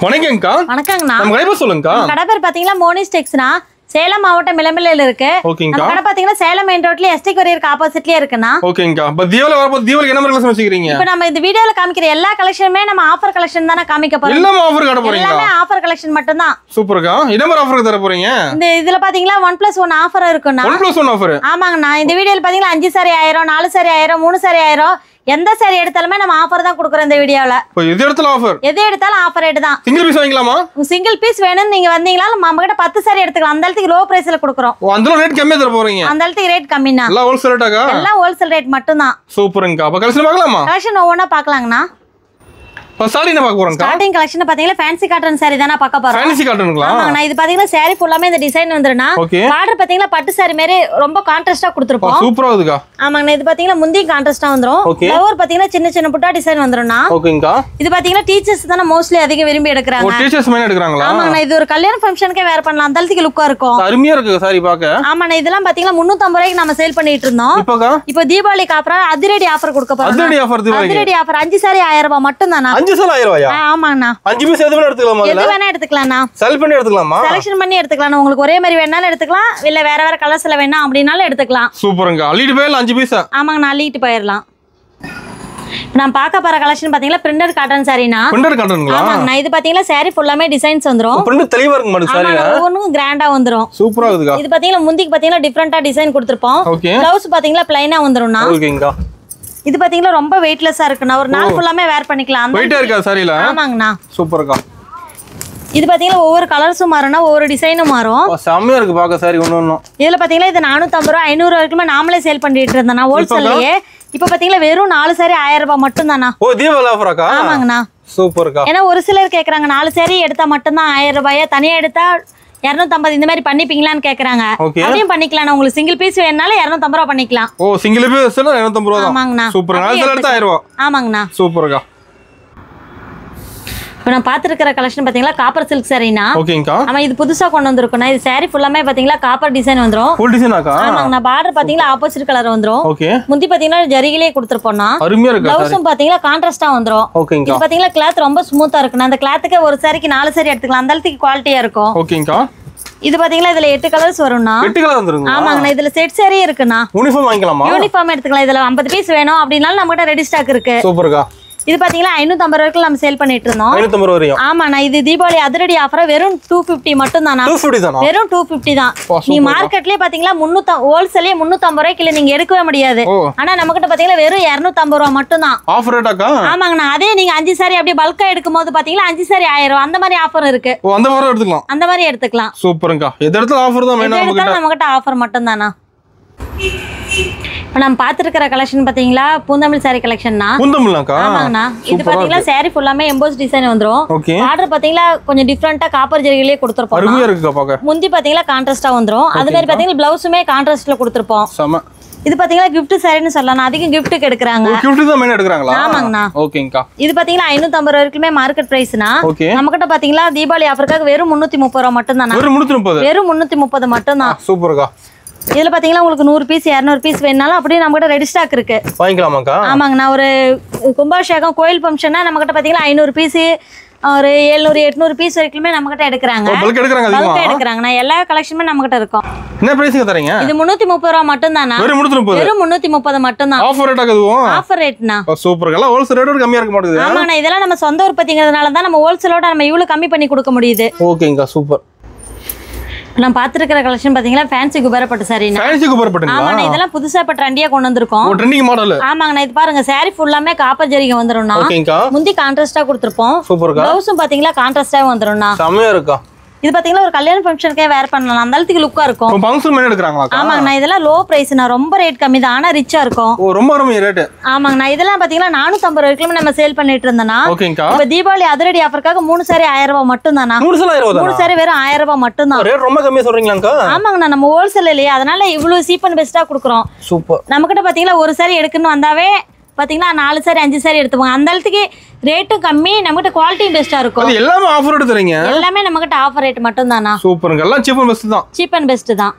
வணக்கம்க்கா. வணக்கங்கண்ணா. நம்ம கடை பேர் சொல்லுங்கக்கா. கடை பேர் பாத்தீங்கன்னா மோனிஸ் டெக்ஸ்னா, சேலம் மாவட்டம் இளம்பிள்ளையில இருக்கு. நம்ம கடை பாத்தீங்கன்னா சேலம் மெயின் ரோட்ல எஸ்டி கொரியருக்கு ஆப்போசிட்லயே இருக்குண்ணா. ஓகேங்கக்கா. இப்ப தீபாவளி வரப்போது தீபாவளிக்கு என்ன மாதிரி கலெக்ஷன் வச்சிருக்கீங்க? இப்போ நம்ம இந்த வீடியோல காமிக்கிற எல்லா கலெக்ஷனுமே நம்ம ஆஃபர் கலெக்ஷன் தான காமிக்க போறோம். எல்லாமே ஆஃபர் காட்ட போறீங்க. எல்லாமே ஆஃபர் கலெக்ஷன் மட்டும் தான். சூப்பர்க்கா. என்ன மாதிரி ஆஃபர் தர போறீங்க? இந்த இதுல பாத்தீங்கன்னா 1+1 ஆஃபர் இருக்குண்ணா. 1+1 ஆஃபர். ஆமாங்கண்ணா. இந்த வீடியோல பாத்தீங்கன்னா 5 சாரி 1000, 4 சாரி 1000, 3 சாரி 1000, எந்த சாரி எடுத்தாலுமே நம்ம ஆஃபர் தான் கொடுக்குறோம் இந்த வீடியோல. இப்போ எது எடுத்தாலும் ஆஃபர். எது எடுத்தாலும் ஆஃபர் ரேட் தான். சிங்கிள் பீஸ் வாங்கிக்கலாமா? சிங்கிள் பீஸ் வேணும்னு நீங்க வந்தீங்களா நம்ம கிட்ட 10 சாரி எடுத்துக்கலாம். அந்த அளவுக்கு லோ பிரைஸ்ல கொடுக்குறோம். ஓ, அந்த ரேட் கம்மியா தர போறீங்க. அந்த அளவுக்கு ரேட் கம்மினா. எல்லாம் ஹோல்சேல் ரேட்டாக்கா? எல்லாம் ஹோல்சேல் ரேட் மட்டும் தான். சூப்பர்ங்கக்கா. அப்ப கலெக்ஷன் பார்க்கலாமா? கலெக்ஷன் ஒவ்வொன்றா பார்க்கலாங்கண்ணா. சாரி என்ன பார்க்க போறோம்க்கா? ஸ்டார்டிங் கலெக்ஷன் பாத்தீங்கன்னா ஃபேன்சி காட்டன் சாரி தான பார்க்க போறோம். ஃபேன்சி காட்டனுங்களா? ஆமாங்கண்ணா. இது பாத்தீங்கன்னா சாரி ஃபுல்லாமே இந்த டிசைன் வந்துருனா. பார்டர் பாத்தீங்கன்னா பட்டு சாரி மாதிரி ரொம்ப கான்ட்ராஸ்டா கொடுத்திருப்போம். சூப்பரா இருக்குக்கா. ஆமாங்கண்ணா. இது பாத்தீங்கன்னா முந்தி கான்ட்ராஸ்டா வந்துரும். ஃப்ளவர் பாத்தீங்கன்னா சின்ன சின்ன புட்டா டிசைன் வந்துரும்னா. ஓகேங்கக்கா. இது பாத்தீங்கன்னா டீச்சர்ஸ் தான மோஸ்ட்லி அதிகம் விரும்பி எடுக்கறாங்க. ஓ, டீச்சர்ஸ் மெயின் எடுக்கறாங்களா? ஆமாங்கண்ணா. இது ஒரு கல்யாண ஃபங்க்ஷனுக்கே வேர் பண்ணலாம். அந்த அளவுக்கு லுக்கா இருக்கும். அருமையா இருக்கு சாரி பார்க்க. ஆமாண்ணா. இதெல்லாம் பாத்தீங்கன்னா 350 ரூபாய்க்கு நம்ம சேல் பண்ணிட்டு இருந்தோம். இப்போ தீபாவளிக்கு அப்புறம் அதிரடி ஆஃபர் கொடுக்க போறோம். அதிரடி ஆஃபர் தீபாவளிக்கு. அதிரடி ஆஃபர் 5 சாரி 1000 ரூபாய் மட்டும் தானா? 5 சாரி 1000 ரூபாயா? ஆமாண்ணா. 5 பீஸ் எது வேணா எடுத்துக்கலாமா? எது வேணா எடுத்துக்கலாம்ண்ணா. செலக்ட் பண்ணி எடுத்துக்கலாமா? செலக்ஷன் பண்ணி எடுத்துக்கலாம். உங்களுக்கு ஒரே மாதிரி வேணாலும் எடுத்துக்கலாம், இல்ல வேற வேற கலர்ஸ்ல வேணா அப்படினாலும் எடுத்துக்கலாம். சூப்பர்ங்க. அள்ளிட்டு போயிடலாம் 5 பீஸ். ஆமாங்க, அள்ளிட்டு போயிடலாம். நான் பார்க்க போற கலெக்ஷன் பாத்தீங்கன்னா பிரிண்டட் காட்டன் சாரினா. பிரிண்டட் காட்டனுங்களா? ஆமாங்க. இது பாத்தீங்கன்னா சாரி ஃபுல்லாமே டிசைன்ஸ் வந்துரும். பிரிண்ட் தெளிவா இருக்கு மாதிரி சாரி. ஒவ்வொன்னும் கிராண்டா வந்துரும். சூப்பரா இருக்குங்க. இது பாத்தீங்கன்னா முந்திக்கு பாத்தீங்கன்னா டிஃபரண்டா டிசைன் கொடுத்திருப்போம். ப்ளவுஸ் பாத்தீங்கன்னா ப்ளைனா வந்துரும்னா. ஓகேங்கா. இது பாத்தீங்கன்னா ரொம்ப வெயிட்லெஸ்ஸா இருக்குண்ணா. ஒரு நாள் ஃபுல்லாமே வேர் பண்ணிக்கலாம். அந்த வெயிட்டா இருக்கா சாரில? ஆமாங்கண்ணா. சூப்பர்க்கா. இது பாத்தீங்கன்னா ஒவ்வொரு கலர்ஸும் மாறும்னா ஒவ்வொரு டிசைனும் மாறும். செம்மையா இருக்கு பாக்க சாரி ஒண்ணு. இதுல பாத்தீங்கன்னா இது 450 ரூபாய் 500 வரைக்குமே நாமளே சேல் பண்ணிட்டு இருந்தோம்னா ஹோல்சேல்லயே. இப்போ பாத்தீங்கன்னா வெறும் 4 சாரி 1000 ரூபாய் மட்டும் தானா. ஓ, தீபாவளி ஆஃபராக்கா? ஆமாங்கண்ணா. சூப்பர்க்கா. ஏன்னா ஒரு சிலர் கேக்குறாங்க 4 சாரி எடுத்தா மட்டும் தான் 1000 ரூபாயா, தனியா எடுத்தா 250 இந்த மாதிரி பண்ணிப்பீங்களான்னு கேக்குறாங்க. அதையும் பண்ணிக்கலாம். உங்களுக்கு சிங்கிள் பீஸ் வேணும்னாலும் 250 ரூபாய் பண்ணிக்கலாம். ஓ, சிங்கிள் பீஸ் 250 ரூபாய் தான். ஆமாங்கண்ணா. சூப்பர். 4 சாரி எடுத்தா 1000 ரூபாய். ஆமாங்கண்ணா. சூப்பர்க்கா. இப்போ நான் பாத்துக்கிற கலெக்ஷன் பாத்தீங்களா காப்பர் சில்க் சாரினா. ஓகேங்கா. ஆமா, இது புதுசா கொண்டு வந்திருக்கோம். இது சாரி ஃபுல்லாமே பாத்தீங்களா காப்பர் டிசைன் வந்துரும். ஃபுல் டிசைனாக்கா? ஆமாங்கண்ணா. பார்டர் பாத்தீங்களா ஆப்போசிட் கலர் வந்துரும். ஓகே. முந்தி பாத்தீங்கன்னா ஜரிகிலே கொடுத்திருப்போம்னா. அருமையா இருக்கு. ப்ளவுஸும் பாத்தீங்களா கான்ட்ராஸ்டா வந்துரும். ஓகேங்கா. இது பாத்தீங்களா கிளாத் ரொம்ப ஸ்மூத்தா இருக்குண்ணா. அந்த கிளாத்துக்கு ஒரு சாரிக்கு 4 சாரி எடுத்துக்கலாம். அந்த அளவுக்கு குவாலிட்டியா இருக்கும். ஓகேங்கா. இது பாத்தீங்களா இதுல 8 கலர்ஸ் வரும்னா. 8 கலர் வந்துருங்க. ஆமாங்கண்ணா. இதுல செட் சாரி இருக்குண்ணா. யூனிஃபார்ம் வாங்கிக்கலாமா? யூனிஃபார்ம் எடுத்துக்கலாம். இதுல 50 பீஸ் வேணும் அப்படினாலும் நம்ம கிட்ட ரெடி ஸ்டாக் இருக்கு. சூப்பர்க்கா. இது பாத்தீங்களா 550 வரைக்கும் நம்ம சேல் பண்ணிட்டு இருந்தோம். 550 வரையும். ஆமாண்ணா. இது தீபாவளி அதிரடி ஆஃபர் வெறும் 250 மட்டும் தானா. 250 தானா? வெறும் 250 தான். நீ மார்க்கெட்லயே பாத்தீங்களா 300 ஹோல்சேல்லே 350 ரூபாய்க்கு நீங்க எடுக்கவே முடியாது. ஆனா நம்ம கிட்ட பாத்தீங்களா வெறும் 250 ரூபாய் மட்டும் தான். ஆஃபர் ரேட்டாக்கா? ஆமாங்கண்ணா. அதே நீங்க 5 சாரி அப்படியே பல்கா எடுக்கும்போது பாத்தீங்களா 5 சாரி 1000 அந்த மாதிரி ஆஃபர் இருக்கு. ஓ, அந்த மாதிரி எடுத்துக்கலாம். அந்த மாதிரி எடுத்துக்கலாம். சூப்பர்ங்கா. எந்த இடத்துல ஆஃபர் தான் வேணும் நமக்கு? நம்ம கிட்ட ஆஃபர் மட்டும் தானா. இப்போ நம்ம பாத்துக்கிற கலெக்ஷன் பாத்தீங்களா பூந்தமிழ் சாரி கலெக்ஷன்னா. பூந்தமிழ்னாக்கா? ஆமாங்கண்ணா. இது பாத்தீங்களா சாரி ஃபுல்லாமே எம்போஸ் டிசைன் வந்துரும். பார்டர் பாத்தீங்களா கொஞ்சம் டிஃபரண்டா காப்பர் ஜரிகிலே கொடுத்திருப்போம். அருமையா இருக்குக்கா பாக்க. முந்தி பாத்தீங்களா கான்ட்ராஸ்டா வந்துரும். அது மாதிரி பாத்தீங்களா ப்ளவுஸுமே கான்ட்ராஸ்ட்ல கொடுத்திருப்போம். செம. இது பாத்தீங்களா gift சாரின்னு சொல்லலாம். அதிகம் giftக்கு எடுக்கறாங்க. gift தான் மெயின் எடுக்கறாங்களா? ஆமாங்கண்ணா. ஓகேங்கா. இது பாத்தீங்களா 550 வரைக்குமே மார்க்கெட் பிரைஸ்னா. நம்ம கிட்ட பாத்தீங்களா தீபாவளி ஆஃபர்க்காக வெறும் 330 ரூபாய் மட்டும் தானா. வெறும் 330. வெறும் 330 மட்டும் தான். சூப்பர்க்கா. இதுல பாத்தீங்களா உங்களுக்கு 100 பீஸ் 200 பீஸ் வேணாலும் அப்படியே நம்ம கிட்ட ரெடி ஸ்டாக் இருக்கு. வாங்கிக்கலாமாக்கா? ஆமாங்கண்ணா. ஒரு கும்பாபிஷேகம் கோயில் ஃபங்க்ஷன்னா நம்ம கிட்ட பாத்தீங்களா 500 பீஸ் ஒரு 700 800 பீஸ் வரைக்குமே நம்ம கிட்ட எடுக்கறாங்க. பல்க் எடுக்கறாங்க. அதிகமா பல்க் எடுக்கறாங்கண்ணா. எல்லா கலெக்ஷனுமே நம்ம கிட்ட இருக்கும். என்ன பிரைஸ்க்கு தரீங்க? இது 330 ரூபாய் மட்டும் தானா. வெறும் 330. வெறும் 330 மட்டும் தான். ஆஃபர் ரேட் ஆகுதுவும். ஆஃபர் ரேட்னா. சூப்பர்ங்க. எல்லாம் ஹோல்சேல் ரேட்டோட கம்மியா இருக்க மாட்டேங்குது. ஆமாண்ணா. இதெல்லாம் நம்ம சொந்த உற்பத்திங்கிறதுனால தான் நம்ம ஹோல்சேலோட நம்ம இவ்வளவு கம்மி பண்ணி கொடுக்க முடியுது. ஓகேங்கா. சூப்பர். நான் பாத்துக்கிற கலெக்ஷன் பாத்தீங்களா ஃபேன்சி குபேரப்பட்டு சாரினா. ஃபேன்சி குபேரப்பட்டுங்களா? ஆமாண்ணா. இதெல்லாம் புதுசா இப்ப ட்ரெண்டியா கொண்டு வந்திருக்கோம். ஓ, ட்ரெண்டிங் மாடல். ஆமாங்கண்ணா. இது பாருங்க சாரி ஃபுல்லாமே காப்பர் ஜரிகை வந்துரும்னா. ஓகேங்கா. முந்தி கான்ட்ராஸ்டா கொடுத்திருப்போம். சூப்பர்க்கா. ப்ளவுஸும் பாத்தீங்களா கான்ட்ராஸ்டா வந்துரும்னா. செமையா இருக்கா. இது பாத்தீங்களா ஒரு கல்யாண ஃபங்க்ஷனுக்கே வேர் பண்ணலாம். அந்த அளவுக்கு லுக்கா இருக்கும். இப்போ ஃபங்க்ஷன் மெயின் எடுக்கறாங்களா? ஆமாங்கண்ணா. இதெல்லாம் லோ பிரைஸ்னா. ரொம்ப ரேட் கம்மி தான். ஆனா ரிச்சா இருக்கும். ஓ, ரொம்ப கம்மி ரேட். ஆமாங்கண்ணா. இதெல்லாம் பாத்தீங்களா 450 வரைக்கும் நம்ம சேல் பண்ணிட்டு இருந்தோம்னா. ஓகேங்கா. இப்போ தீபாவளி அதிரடி ஆஃபர்க்காக 3 சாரி 1000 ரூபாய் மட்டும் தானா. 3 சாரி 1000 ரூபாய். 3 சாரி வெறும் 1000 ரூபாய் மட்டும் தான். ரேட் ரொம்ப கம்மியா சொல்றீங்களாக்கா? ஆமாங்கண்ணா. நம்ம ஹோல்சேல் இல்லையா, அதனால இவ்வளவு சீப் அண்ட் பெஸ்டா கொடுக்குறோம். சூப்பர். நம்ம கிட்ட பாத்தீங்களா ஒரு சாரி எடுக்கணும் வந்தாவே பாத்தீங்களா 4 சாரி 5 சாரி எடுத்துவாங்க. அந்த அளவுக்கு ரேட்டும் கம்மி, நம்ம கிட்ட குவாலிட்டியும் பெஸ்டா இருக்கும். அது எல்லாமே ஆஃபர் எடுத்துறீங்க? எல்லாமே நம்ம கிட்ட ஆஃபர் ரேட் மட்டும் தானா. சூப்பர்ங்க. எல்லாம் சீப் அண்ட் பெஸ்ட் தான். சீப் அண்ட் பெஸ்ட் தான்.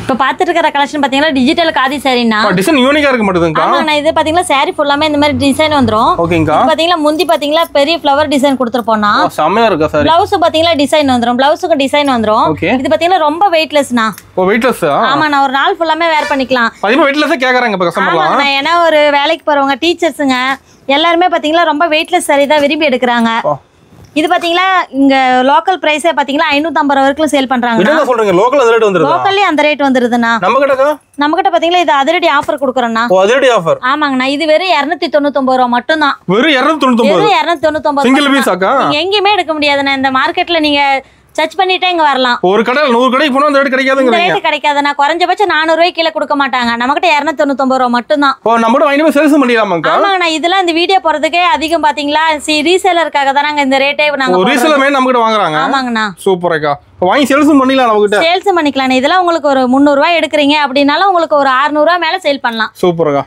இப்போ பார்த்துட்டு இருக்கிற கலெக்ஷன் பார்த்தீங்கன்னா டிஜிட்டல் காதி சாரினா டிசைன் யூனிக்கா இருக்க மாட்டேங்குதுங்கா. ஆமாண்ணா இது பார்த்தீங்கன்னா சாரி ஃபுல்லாமே இந்த மாதிரி டிசைன் வந்துரும். ஓகேங்கா. பார்த்தீங்கன்னா முந்தி பார்த்தீங்கன்னா பெரிய ஃப்ளவர் டிசைன் கொடுத்துருப்போம்னா செமையா இருக்கா சாரி. பிளவுஸ் பார்த்தீங்கன்னா டிசைன் வந்துரும். பிளவுஸுக்கு டிசைன் வந்துரும். இது பார்த்தீங்கன்னா ரொம்ப வெயிட்லெஸ்னா. வெயிட்லெஸ். ஆமாண்ணா ஒரு நாள் ஃபுல்லாமே வேர் பண்ணிக்கலாம். அதிகமா வெயிட்லெஸ்ஸா கேக்குறாங்க இப்ப கஸ்டமர்லாம். ஆமாண்ணா ஏன்னா ஒரு வேலைக்கு போறவங்க டீச்சர்ஸுங்க எல்லாருமே பார்த்தீங்கன்னா ரொம்ப வெயிட்லெஸ் சாரி தான் விரும்பி எடுக்கிறாங்க. இது பாத்தீங்களா இங்க லோக்கல் பிரைஸே பாத்தீங்களா 550 வரைக்கும் சேல் பண்றாங்க. என்ன சொல்றீங்க? லோக்கல் அந்த ரேட் வந்துருதா? லோக்கல்லி அந்த ரேட் வந்துருதுனா. நம்ம கிட்ட பாத்தீங்களா இது அதிரடி ஆஃபர் கொடுக்கறோம்னா. ஓ அதிரடி ஆஃபர். ஆமாங்கண்ணா இது வெறும் 299 ரூபாய் மட்டும் தான். வெறும் 299. சிங்கிள் பீஸ் ஆக்கா? நீங்க எங்கயுமே எடுக்க முடியாதுண்ணா. இந்த மார்க்கெட்ல நீங்க சர்ச் பண்ணிட்டே இங்க வரலாம். ஒரு கடை 100 கடைக்கு போனா அந்த ரேட் கிடைக்காதுங்கறீங்க. ரேட் கிடைக்காதுண்ணா. குறைஞ்சபட்சம் 400 ரூபாய் கீழ கொடுக்க மாட்டாங்க. நம்ம கிட்ட 299 ரூபாய் மட்டும் தான். ஓ நம்ம கிட்ட வாங்கி சேல்ஸ் பண்ணிடலாமாங்கா? ஆமாங்கண்ணா இதெல்லாம் இந்த வீடியோ போறதுக்கே அதிகம் பாத்தீங்களா. ரீசேலருக்காக தான் நாங்க இந்த ரேட்டே நாங்க ஒரு ரீசேலர் மேன் நம்ம கிட்ட வாங்குறாங்க. ஆமாங்கண்ணா. சூப்பர்க்கா. வாங்கி சேல்ஸ் பண்ணிடலாம் நம்ம கிட்ட. சேல்ஸ் பண்ணிக்கலாம். இதெல்லாம் உங்களுக்கு ஒரு 300 ரூபாய் எடுக்கறீங்க அப்படினால உங்களுக்கு ஒரு 600 ரூபாய் மேல சேல் பண்ணலாம். சூப்பர்க்கா.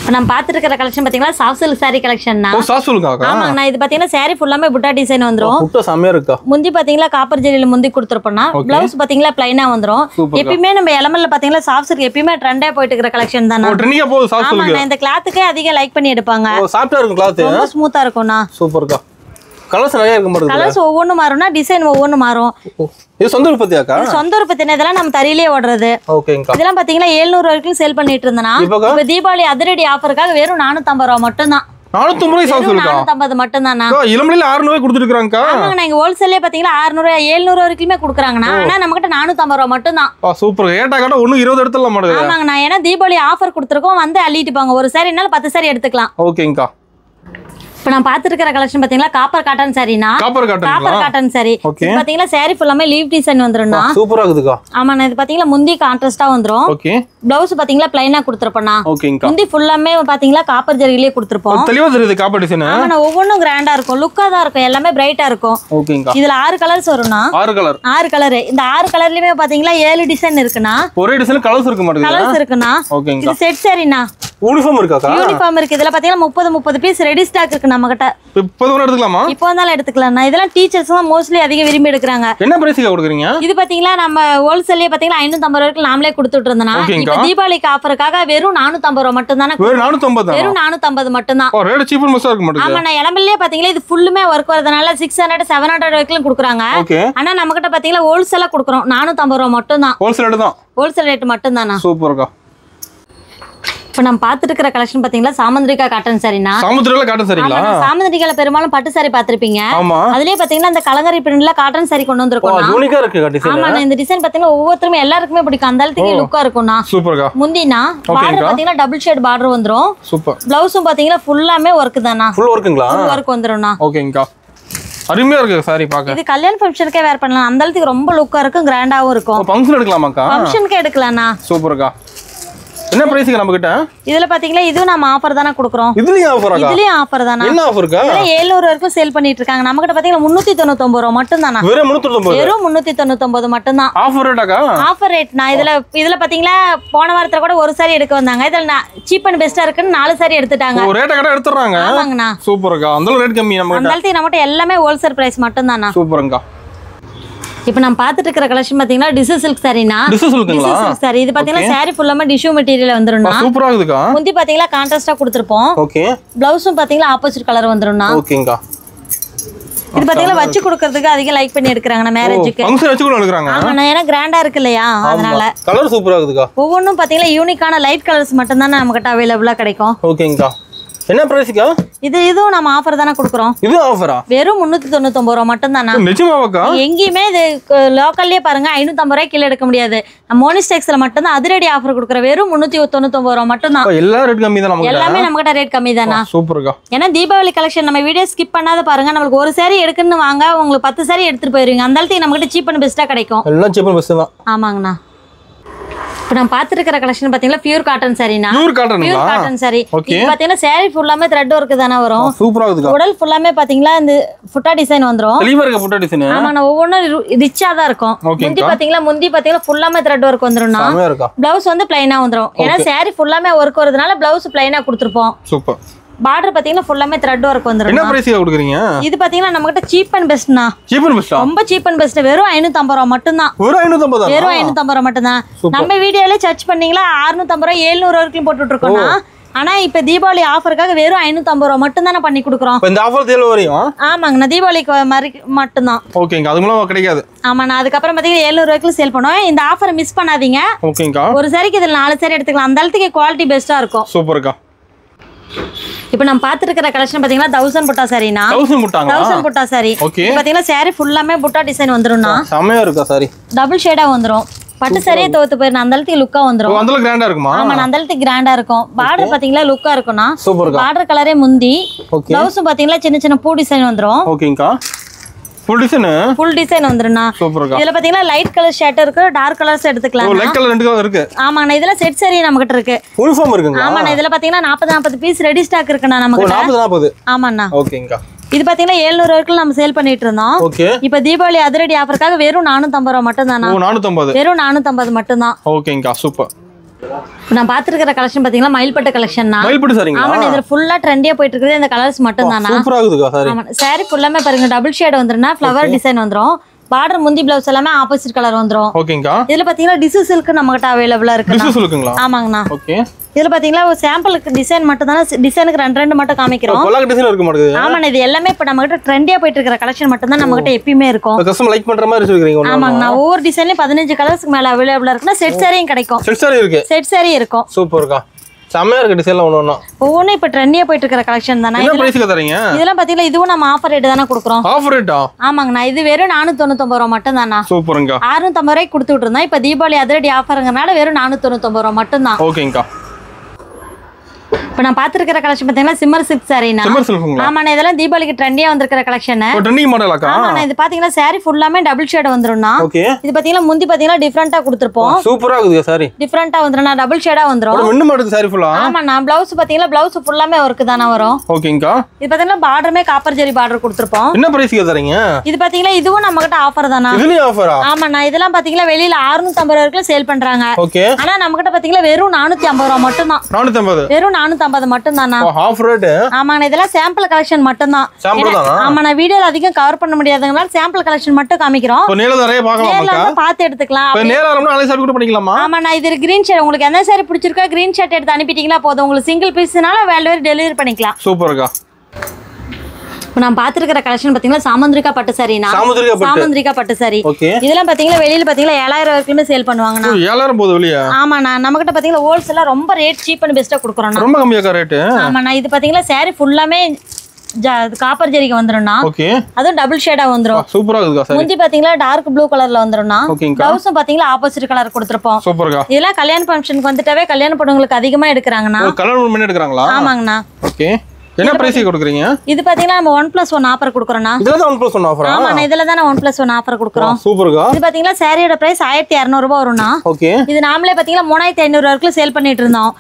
இப்போ நம்ம பார்த்துட்டு இருக்கிற கலெக்ஷன் பாத்தீங்கன்னா சாஃப்ட் சில்க் saree கலெக்ஷன் தான். ஓ சாஃப்ட் சில்க். ஆமாங்கண்ணா இது பாத்தீங்கன்னா saree ஃபுல்லாமே புட்டா டிசைன் வந்துரும். புட்டா செமையா இருக்கா. முந்தி பாத்தீங்கன்னா காப்பர் ஜெரியில முந்தி கொடுத்துருப்போம்னா பிளவுஸ் பாத்தீங்கன்னா ப்ளைனா வந்துரும். எப்பயுமே நம்ம எலமெல்ல பாத்தீங்கன்னா சாஃப்ட் சில்க் எப்பயுமே ட்ரெண்டே போயிட்டு இருக்கிற கலெக்ஷன் தான். ஓ ட்ரெண்டிங்கா போகுது சாஃப்ட் சில்க். ஆமாண்ணா இந்த கிளாத்துக்கே அதிக லைக் பண்ணி எடுப்பாங்க. ஓ சாஃப்ட்டா இருக்கும் கிளாத். ரொம்ப ஸ்மூத்தா இருக்கும்ண்ணா. சூப்பர்க்கா. கலர்ஸ் நிறைய இருக்கு மாதிரி. கலர்ஸ் ஒவ்வொன்னு மாறும்னா டிசைன் ஒவ்வொன்னு மாறும். இது சொந்த உற்பத்தியாக்கா? சொந்த உற்பத்தி இதெல்லாம் நம்ம தறியிலே ஓடுறது. ஓகேங்கா. இதெல்லாம் பாத்தீங்கன்னா 700 வரைக்கும் சேல் பண்ணிட்டு இருந்தனா இப்போ தீபாவளி அதிரடி ஆஃபருக்காக வெறும் 450 ரூபாய் மட்டும் தான். 450 சாஃப்ட் சில்க். 450 மட்டும் தானா. இளமலையில 600 கொடுத்துட்டு இருக்காங்கக்கா. ஆமாங்க இங்க ஹோல்சேல்லே பாத்தீங்கன்னா 600 700 வரைக்குமே கொடுக்குறாங்கனா. ஆனா நம்ம கிட்ட 450 ரூபாய் மட்டும் தான். சூப்பர். ஏட்டா காட்ட 120 எடுத்துடலாம் மாட்டேங்குது. ஆமாங்க நான் ஏன்னா தீபாவளி ஆஃபர் கொடுத்துருக்கோம் வந்து அள்ளிட்டு போங்க. ஒரு சாரினால 10 சாரி எடுத்துக்கலாம். ஓகேங்கா. இப்போ நான் பார்த்துட்டு இருக்கிற கலெக்ஷன் பாத்தீங்களா காப்பர் காட்டன் சாரினா. Copper cotton sari. இது பாத்தீங்கன்னா சாரி ஃபுல்லாமே லீவ் டிசைன் வந்துரும்னா. சூப்பரா இருக்குதுக்கா. ஆமாண்ணா இது பாத்தீங்கன்னா முந்தி கான்ட்ராஸ்டா வந்துரும். ஓகே. பிளவுஸ் பாத்தீங்கன்னா ப்ளைனா கொடுத்துருப்போம்னா. ஓகேங்கா. முந்தி ஃபுல்லாமே பாத்தீங்கன்னா காப்பர் ஜரியிலே கொடுத்துருப்போம். தெளிவா தெரியுது காப்பர் டிசைன். ஆமாண்ணா ஒவ்வொன்றும் கிராண்டா இருக்கும். லுக்கா தான் இருக்கும். எல்லாமே பிரைட்டா இருக்கும். ஓகேங்கா. இதுல 6 கலர்ஸ் வரும்னா. 6 கலர். 6 கலர். இந்த 6 கலர்லயுமே பாத்தீங்கன்னா 7 டிசைன் இருக்குனா. ஒரே டிசைன் கலர்ஸ் இருக்க மாட்டேங்குது. கலர்ஸ் இருக்குனா. ஓகேங்கா. இது செட் சாரினா. யூனிஃபார்ம் இருக்காக்கா? யூனிஃபார்ம் இருக்கு. இதுல பாத்தீங்கன்னா 30 பீஸ் ரெடி ஸ்டாக் இருக்கு நம்ம கிட்ட. இப்போ எடுத்துக்கலாமா? இப்போ வந்தாலும் எடுத்துக்கலாம். இதெல்லாம் டீச்சர்ஸ் தான் மோஸ்ட்லி அதிக விரும்பி எடுக்கறாங்க. என்ன பிரைஸ்க்கு கொடுக்குறீங்க? இது பாத்தீங்கன்னா நம்ம ஹோல்சேல்லே பாத்தீங்கன்னா 550 வரைக்கும் நாமளே கொடுத்துட்டு இருந்தனா. இப்போ தீபாவளிக்கு ஆஃபருக்காக வெறும் 450 ரூபாய் மட்டும் தான. வெறும் 450. வெறும் 450 மட்டும் தான். ஓ ரேட் சீப் அண்ட் பெஸ்டா இருக்க மாட்டேங்குது. ஆமா நான் எலமெல்லே பாத்தீங்கன்னா இது ஃபுல்லுமே வர்க் வரதுனால 600 700 வரைக்கும் கொடுக்குறாங்க. ஆனா நம்ம கிட்ட பாத்தீங்கன்னா ஹோல்சேலா கொடுக்குறோம். 450 ரூபாய் மட்டும் தான். ஹோல்சேல் ரேட் தான். ஹோல்சேல் ரேட் மட்டும் தானா. சூப்பர்க்கா. இப்போ நம்ம பார்த்துட்டு இருக்கிற கலெக்ஷன் பாத்தீங்களா சாமந்திரிகா காட்டன் சாரினா. சாமந்திரிகா காட்டன் சாரிங்களா? சாமந்திரிகால பெரும்பாலும் பட்டு சாரி பாத்திருப்பீங்க. ஆமா. அதுலயே பாத்தீங்கன்னா அந்த கலங்கரி பிரிண்ட்ல காட்டன் சாரி கொண்டு வந்திருக்கோம். யூனிக்கா இருக்கு டிசைன். ஆமா இந்த டிசைன் பாத்தீங்கன்னா ஒவ்வொருத்தருமே எல்லாருக்குமே பிடிக்கும். அந்த அளவுக்கு லுக்கா இருக்கும்னா. சூப்பர்க்கா. முந்தினா பார்டர் பாத்தீங்கன்னா டபுள் ஷேட் பார்டர் வந்துரும். சூப்பர். பிளவுஸும் பாத்தீங்கன்னா ஃபுல்லாமே வர்க் தானா. ஃபுல் வர்க்குங்களா? ஃபுல் வர்க் வந்துரும்னா. ஓகேங்கா. அருமையா இருக்கு சாரி பாக்க. இது கல்யாண ஃபங்க்ஷனுக்கே வேர் பண்ணலாம். அந்த அளவுக்கு ரொம்ப லுக்கா இருக்கும். கிராண்டாவும் இருக்கும். ஃபங்க்ஷன் எடுக்கலாமாக்கா? ஃபங்க்ஷனுக்கே எடுக்கலாம்னா. சூப்பர்க்கா. என்ன பிரைஸ்க்கு நம்ம கிட்ட? இதுல பாத்தீங்களா இது நம்ம ஆஃபர் தான கொடுக்குறோம். இதுலயும் ஆஃபரா? இதுலயும் ஆஃபர் தானா. என்ன ஆஃபர்க்கா? இதுல 700 வரைக்கும் சேல் பண்ணிட்டு இருக்காங்க. நம்ம கிட்ட பாத்தீங்கன்னா 399 ரூபாய் மட்டும் தானா. வெறும் 399. வெறும் 399 மட்டும் தான். ஆஃபர் ரேட்டாக்கா? ஆஃபர் ரேட் நான் இதுல பாத்தீங்களா போன வாரத்துல கூட ஒரு சாரி எடுக்க வந்தாங்க. இதுல சீப் அண்ட் பெஸ்டா இருக்குன்னு 4 சாரி எடுத்துட்டாங்க. ஒரு ரேட்ட கடை எடுத்துறாங்க. ஆமாங்கண்ணா. சூப்பர்க்கா. அந்த ரேட் கம்மி நம்ம கிட்ட. அந்த அளவுக்கு நம்ம கிட்ட எல்லாமே ஹோல்சேல் பிரைஸ் மட்டும் தானா. சூப்பர்ங்கா. இப்போ நம்ம பார்த்துட்டு இருக்கிற கலெக்ஷன் பாத்தீங்கன்னா டிஷ்யூ சில்க் சாரினா. டிஷ்யூ சில்க்ங்களா? Tissue silk sari. இது பாத்தீங்கன்னா சாரி ஃபுல்லாமே டிஷ்யூ மெட்டீரியல் வந்துரும்னா. சூப்பரா இருக்குதுக்கா. முந்தி பாத்தீங்கன்னா கான்ட்ராஸ்டா கொடுத்திருப்போம். ஓகே. பிளவுஸும் பாத்தீங்கன்னா ஆப்போசிட் கலர் வந்துரும்னா. ஓகேங்கா. இது பாத்தீங்கன்னா வச்சு கொடுக்கிறதுக்கு அதிக லைக் பண்ணி எடுக்கறாங்க நான் மேரேஜ்க்கு. ஃபங்க்ஷன் வச்சு கூட எடுக்கறாங்க. ஆமா நான் ஏனா கிராண்டா இருக்கு இல்லையா அதனால. கலர் சூப்பரா இருக்குதுக்கா. ஒவ்வொன்றும் பாத்தீங்கன்னா யூனிக்கான லைட் கலர்ஸ் மட்டும் தான் நம்ம கிட்ட அவேலபிளா கிடைக்கும். ஓகேங்கா. என்ன பிரைஸ்க்கா? இதுவும் நம்ம ஆஃபர் தான கொடுக்குறோம். இது ஆஃபரா? வெறும் 399 ரூபாய் மட்டும் தானா. நிஜமாவாக்கா? எங்கேயுமே இது லோக்கல்லே பாருங்க 550 ரூபாய் கீழ எடுக்க முடியாது. நம்ம மோனிஸ்டெக்ஸ்ல மட்டும் தான் அதிரடி ஆஃபர் கொடுக்குற. வெறும் 399 ரூபாய் மட்டும் தான். எல்லா ரேட் கம்மி தான் நமக்கு. எல்லாமே நம்ம கிட்ட ரேட் கம்மி தானா. சூப்பர்க்கா. ஏன்னா தீபாவளி கலெக்ஷன் நம்ம வீடியோ ஸ்கிப் பண்ணாத பாருங்க. நமக்கு ஒரு சாரி எடுக்கணும்னு வாங்க உங்களுக்கு 10 சாரி எடுத்துட்டு போயிருவீங்க. அந்த அளவுக்கு நம்ம கிட்ட சீப் அண்ட் பெஸ்டா கிடைக்கும். எல்லாம் சீப் அண்ட் பெஸ்ட் தான். ஆமாங்கண்ணா. இப்போ நான் பார்த்துட்டு இருக்கிற கலெக்ஷன் பாத்தீங்கன்னா பியூர் காட்டன் சாரினா. Pure cotton sari. இது பாத்தீங்கன்னா சாரி ஃபுல்லாமே த்ரெட் வர்க் தான வரும். சூப்பரா இருக்குதுக்கா. உடல் ஃபுல்லாமே பாத்தீங்கன்னா இந்த ஃபுட்டா டிசைன் வந்துரும். தெளிவா இருக்க ஃபுட்டா டிசைன். ஆமா நான் ஒவ்வொன்றும் ரிச்சா தான் இருக்கும். முந்தி பாத்தீங்கன்னா ஃபுல்லாமே த்ரெட் வர்க் வந்துரும்னா. பிளவுஸ் வந்து ப்ளைனா வந்துரும். ஏன்னா சாரி ஃபுல்லாமே வர்க் வரதுனால பிளவுஸ் ப்ளைனா கொடுத்துருப்போம். சூப்பர். பார்டர் பாத்தீங்கன்னா ஃபுல்லாமே த்ரெட் ஒர்க் வந்துரும். என்ன பிரைஸ்ல கொடுக்குறீங்க? இது பாத்தீங்கன்னா நம்மகிட்ட சீப் அண்ட் பெஸ்ட்னா. சீப் அண்ட் பெஸ்டா? ரொம்ப சீப் அண்ட் பெஸ்ட். வெறும் 550 ரூபாய் மட்டும் தான். வெறும் 550 தான். வெறும் 550 ரூபாய் மட்டும் தான். நம்ம வீடியோல சர்ச் பண்ணீங்களா 650 ரூபாய் 700 வரைக்கும் போட்டுட்டு இருக்கோம்னா, ஆனா இப்ப தீபாவளி ஆஃபருக்காக வெறும் 550 ரூபாய் மட்டும் தான் பண்ணி கொடுக்குறோம். இந்த ஆஃபர் தேல வரையும்? ஆமாங்க, தீபாவளிக்கு மாதிரி மட்டும் தான். ஓகேங்க, அது மூலமா கிடைக்காது. ஆமா, நான் அதுக்கப்புறம் பாத்தீங்கன்னா 700 ரூபாய்க்கு சேல் பண்ணுவோம். இந்த ஆஃபரை மிஸ் பண்ணாதீங்க. ஓகேங்கா. ஒரு சாரிக்கு இதுல 4 சாரி எடுத்துக்கலாம். அந்த அளவுக்கு குவாலிட்டி பெஸ்டா இருக்கும். சூப்பர்க்கா. இப்போ நம்ம பாத்துட்டு இருக்கிற கலெக்ஷன் பாத்தீங்கன்னா 1000 புட்டா சாரினா. 1000 புட்டாங்களா? 1000 புட்டா சாரி. ஓகே. பாத்தீங்கன்னா சாரி ஃபுல்லாமே புட்டா டிசைன் வந்துரும்னா. செமையா இருக்கா சாரி. டபுள் ஷேடா வந்துரும். பட்டு சாரியே தோத்து போயிரு. அந்த அளவுக்கு லுக்கா வந்துரும். அந்த அளவுக்கு கிராண்டா இருக்குமா? ஆமா, அந்த அளவுக்கு கிராண்டா இருக்கும். பார்டர் பாத்தீங்களா லுக்கா இருக்கும்னா. சூப்பர்க்கா. பார்டர் கலரே முந்தி. ஓகே. ப்ளவுஸ் பாத்தீங்களா சின்ன சின்ன பூ டிசைன் வந்துரும். ஓகேங்கா. ஃபுல் டிசைன் வந்துரும்னா. சூப்பர்க்கா. இதுல பாத்தீங்கன்னா லைட் கலர் ஷர்ட் இருக்கு, டார்க் கலர்ஸ் எடுத்துக்கலாம். ஓ, லைட் கலர் ரெண்டு கலர் இருக்கு. ஆமாண்ணா, இதுல செட் சாரி நம்மகிட்ட இருக்கு. ஃபுல் ஃபார்ம் இருக்குங்க. ஆமாண்ணா, இதுல பாத்தீங்கன்னா 40 பீஸ் ரெடி ஸ்டாக் இருக்குண்ணா நமக்கு. 40. ஆமாண்ணா. ஓகேங்கா. இது பாத்தீங்கன்னா 700 வரைக்கும் நம்ம சேல் பண்ணிட்டு இருந்தோம். ஓகே. இப்போ தீபாவளி அதிரடி ஆஃபருக்காக வெறும் 450 ரூபாய் மட்டும் தானா. ஓ, 450. வெறும் 450 மட்டும் தான். ஓகேங்கா, சூப்பர். நான் பாத்துக்கிற கலெக்ஷன் பாத்தீங்கன்னா மயில்பட்டு கலெக்ஷன் தான். மயில்பட்டு சாரிங்களா? ஆமா, இதுல ஃபுல்லா ட்ரெண்டியா போயிட்டு இருக்குது. இந்த கலர்ஸ் மட்டும் தானா. சூப்பரா இருக்குதுக்கா சாரி. ஆமா, சாரி ஃபுல்லாமே பாருங்க டபுள் ஷேட் வந்துருனா. ஃப்ளவர் டிசைன் வந்துரும். பார்டர் முந்தி பிளவுஸ் எல்லாமே ஆப்போசிட் கலர் வந்துரும். ஓகேங்கா. இதுல பாத்தீங்கன்னா டிசு சில்க் நம்மகிட்ட அவேலபிளா இருக்கு. டிசு சில்க்குங்களா? ஆமாங்கண்ணா. ஓகே. இதுல பாத்தீங்கன்னா ஒரு சாம்பிளுக்கு டிசைன் மட்டும் தான. டிசைனுக்கு ரெண்டு மட்டும் காமிக்கிறோம். கொலாக் டிசைன் இருக்க மாட்டேங்குது. ஆமா, இது எல்லாமே இப்ப நம்ம கிட்ட ட்ரெண்டியா போயிட்டு இருக்கிற கலெக்ஷன் மட்டும் தான் நம்ம கிட்ட எப்பயுமே இருக்கும். கஸ்டமர் லைக் பண்ற மாதிரி வச்சிருக்கீங்க. ஆமாங்கண்ணா, ஒவ்வொரு டிசைன்லயும் 15 கலர்ஸ்க்கு மேல அவைலபிளா இருக்குன்னா செட் சாரியும் கிடைக்கும். செட் சாரி இருக்கு. செட் சாரி இருக்கும். சூப்பர்க்கா. செமையா இருக்கு டிசைன்ல ஒண்ணு. ஒவ்வொன்றும் இப்ப ட்ரெண்டியா போயிட்டு இருக்கிற கலெக்ஷன் தானே. என்ன பிரைஸ்ல தரீங்க? இதெல்லாம் பாத்தீங்கன்னா இதுவும் நம்ம ஆஃபர் ரேட் தானே கொடுக்குறோம். ஆஃபர் ரேட்டா? ஆமாங்கண்ணா, இது வெறும் 499 ரூபாய் மட்டும் தானா. சூப்பர்ங்க. 650 ரூபாய்க்கு கொடுத்துட்டு இருந்தோம். இப்ப தீபாவளி அதிரடி ஆஃபருங்கனால வெறும் 499 ரூபாய் மட்டும் தான். ஓகேங்கா. இப்ப நான் பாத்துக்கிற கலெக்ஷன் பாத்தீங்கன்னா சிம்மர் சில்க் சாரினா. சிம்மர் சில்க்குங்களா? ஆமாண்ணா, இதெல்லாம் தீபாவளிக்கு ட்ரெண்டியா வந்திருக்கிற கலெக்ஷன். ஓ, ட்ரெண்டிங் மாடலாக்கா? ஆமாண்ணா, இது பாத்தீங்கன்னா சாரி ஃபுல்லாமே டபுள் ஷேட் வந்துரும்னா. ஓகே. இது பாத்தீங்கன்னா முந்தி பாத்தீங்கன்னா டிஃபரெண்டா கொடுத்திருப்போம். சூப்பரா இருக்குது சாரி. டிஃபரெண்டா வந்துரும்னா, டபுள் ஷேடா வந்துரும். மின்னு மாடுது சாரி ஃபுல்லா. ஆமாண்ணா, பிளவுஸ் பாத்தீங்கன்னா பிளவுஸ் ஃபுல்லாமே ஒர்க் தானா வரும். ஓகேங்கா. இது பாத்தீங்கன்னா பார்டருமே காப்பர் ஜெரி பார்டர் கொடுத்திருப்போம். என்ன பிரைஸ்க்கு தரீங்க? இது பாத்தீங்கன்னா இதுவும் நம்ம கிட்ட ஆஃபர் தானா. இதுலயும் ஆஃபரா? ஆமாண்ணா, இதெல்லாம் பாத்தீங்கன்னா வெளியில 650 வரைக்கும் சேல் பண்றாங்க. ஓகே. ஆனா நம்ம கிட்ட பாத்தீங்கன்னா வெறும் 450 ரூபாய் மட்டும் தான். 450. வெறும் 450 மட்டும் தானா. Half rate. ஆமாண்ணா, இதெல்லாம் சாம்பிள் கலெக்ஷன் மட்டும் தான். சாம்பிள் தானா? ஆமாண்ணா, வீடியோல அதிகம் கவர் பண்ண முடியாதனால சாம்பிள் கலெக்ஷன் மட்டும் காமிக்கிறோம். இப்போ நேர்ல நிறைய பார்க்கலாமா? நேர்ல வந்து பார்த்து எடுத்துக்கலாம். இப்போ நேர்ல வரணும்னா அலை சாரி கூட பண்ணிக்கலாமா? ஆமாண்ணா, இது கிரீன் ஷர்ட் உங்களுக்கு எந்த சாரி பிடிச்சிருக்கோ கிரீன் ஷர்ட் எடுத்து அனுப்பிட்டீங்களா போதும். உங்களுக்கு சிங்கிள் பீஸ்னால வேல்யூ டெலிவரி பண்ணிக்கலாம். சூப்பர்க்கா. இப்போ நான் பாத்துக்கிற கலெக்ஷன் பாத்தீங்கன்னா சாமந்திரிகா பட்டு சாரினா. சாமந்திரிகா பட்டு சாரி. இதெல்லாம் பாத்தீங்கன்னா வெளியில பாத்தீங்கன்னா 7000 வரைக்கும் சேல் பண்ணுவாங்கண்ணா. 7000 போகுது வெளிய? ஆமாண்ணா, நம்ம கிட்ட பாத்தீங்கன்னா ஹோல்சேலா ரொம்ப ரேட் சீப் அண்ட் பெஸ்டா கொடுக்குறோம். ரொம்ப கம்மியா ரேட். ஆமாண்ணா, இது பாத்தீங்கன்னா சாரி ஃபுல்லாமே காப்பர் ஜெரிக்கு வந்துரும்னா. ஓகே. அதுவும் டபுள் ஷேடா வந்துரும். சூப்பரா இருக்குதா சாரி. முந்தி பாத்தீங்கன்னா டார்க் ப்ளூ கலர்ல வந்துரும்னா. பிளவுஸ் பாத்தீங்கன்னா ஆப்போசிட் கலர் கொடுத்திருப்போம். சூப்பர்க்கா. இதெல்லாம் கல்யாண ஃபங்க்ஷனுக்கு வந்துட்டாவே கல்யாண பொண்ணுங்களுக்கு அதிகமா எடுக்கறாங்கண்ணா. கல்யாணம் பண்ணி எடுக்கறாங்களா? ஆமாங்கண்ணா. ஓகே. என்ன பிரைஸ் கொடுக்குறீங்க? இது பாத்தீங்கன்னா நம்ம 1+1 ஆஃபர் கொடுக்குறோம்னா. இதுல தான் 1+1 ஆஃபர். ஆமாண்ணா, இதுல தான் 1+1 ஆஃபர் கொடுக்குறோம். சூப்பர்க்கா. இது பாத்தீங்கன்னா சாரியோட பிரைஸ் 1200 ரூபாய் வரும்னா. ஓகே. இது நாமளே பாத்தீங்கன்னா 3500 வரைக்கும் சேல் பண்ணிட்டு இருந்தோம்.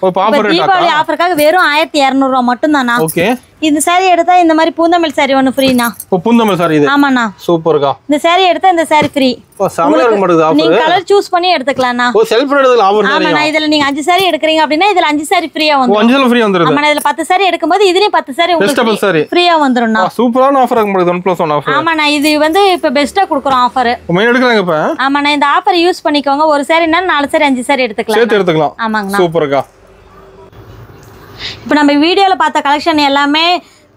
தீபாவளி ஆஃபருக்காக வெறும் 1200 ரூபாய் மட்டும் தானா. ஓகே. இந்த சாரி எடுத்தா இந்த மாதிரி பூந்தமிழ் சாரி ஒன்னு ஃப்ரீனா. பூந்தமிழ் சாரி இது. ஆமாண்ணா. சூப்பர்க்கா. இந்த சாரி எடுத்தா இந்த சாரி ஃப்ரீ. சாமியா இருக்க மாட்டேங்குது ஆஃபர். நீங்க கலர் சூஸ் பண்ணி எடுத்துக்கலாம்னா. ஓ, செல்ஃப் எடுத்துக்கலாம் ஆஃபர் தானே. ஆமாண்ணா, இதுல நீங்க 5 சாரி எடுக்கறீங்க அப்படினா இதுல 5 சாரி ஃப்ரீயா வந்துரும். 5 சாரி ஃப்ரீ வந்துருது. ஆமாண்ணா, இதுல 10 சாரி எடுக்கும்போது இதுலயும் 10 சாரி உங்களுக்கு ஃப்ரீயா வந்துரும்னா. சூப்பரான ஆஃபர் இருக்கு மாட்டேங்குது 1+1 ஆஃபர். ஆமாண்ணா, இது வந்து இப்ப பெஸ்டா குடுக்குறோம் ஆஃபர். மெயின் எடுக்கறாங்க இப்ப. ஆமாண்ணா, இந்த ஆஃபர் யூஸ் பண்ணிக்கோங்க. ஒரு சாரினா 4 சாரி 5 சாரி எடுத்துக்கலாம். சேர்த்து எடுத்துக்கலாம். ஆமாங்கண்ணா. சூப்பர்க்கா. இப்போ நம்ம வீடியோல பார்த்த கலெக்ஷன் எல்லாமே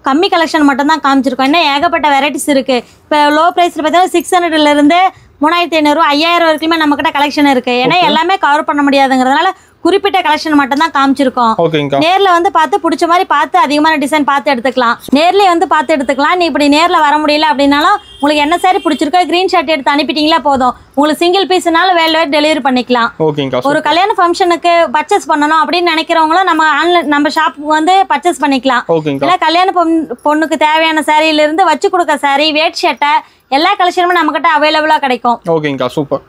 கம்மி கலெக்ஷன் மட்டும் தான் காமிச்சிருக்கோம். இன்னும் ஏகப்பட்ட வெரைட்டிஸ் இருக்கு. இப்போ லோ பிரைஸ்ல பார்த்தீங்கன்னா 600ல இருந்து 3500 5000 வரைக்குமே நம்ம கிட்ட கலெக்ஷன் இருக்கு. ஏன்னா எல்லாமே கவர் பண்ண முடியாதுங்கிறதுனால குறிப்பிட்ட கலெக்ஷன் மட்டும் தான் காமிச்சிருக்கோம். நேர்ல வந்து பார்த்து பிடிச்ச மாதிரி பார்த்து அதிகமான டிசைன் பார்த்து எடுத்துக்கலாம். நேர்லயே வந்து பார்த்து எடுத்துக்கலாம். நீ இப்படி நேர்ல வர முடியல அப்படின்னாலும் உங்களுக்கு என்ன சாரி பிடிச்சிருக்கோ கிரீன் ஷர்ட் எடுத்து அனுப்பிட்டீங்களா போதும். உங்களுக்கு சிங்கிள் பீஸ்னால வேல்யூ டெலிவரி பண்ணிக்கலாம். ஒரு கல்யாண ஃபங்க்ஷனுக்கு பர்ச்சேஸ் பண்ணணும் அப்படின்னு நினைக்கிறவங்களும் நம்ம ஆன்லைன் நம்ம ஷாப்புக்கு வந்து பர்ச்சேஸ் பண்ணிக்கலாம். இல்லை கல்யாண பொண்ணுக்கு தேவையான சாரியில இருந்து வச்சு கொடுக்க சாரி வேட் ஷர்ட்டை எல்லா கலெக்ஷனுமே நம்ம கிட்ட அவைலபிளா கிடைக்கும். ஓகேங்கா, சூப்பர்.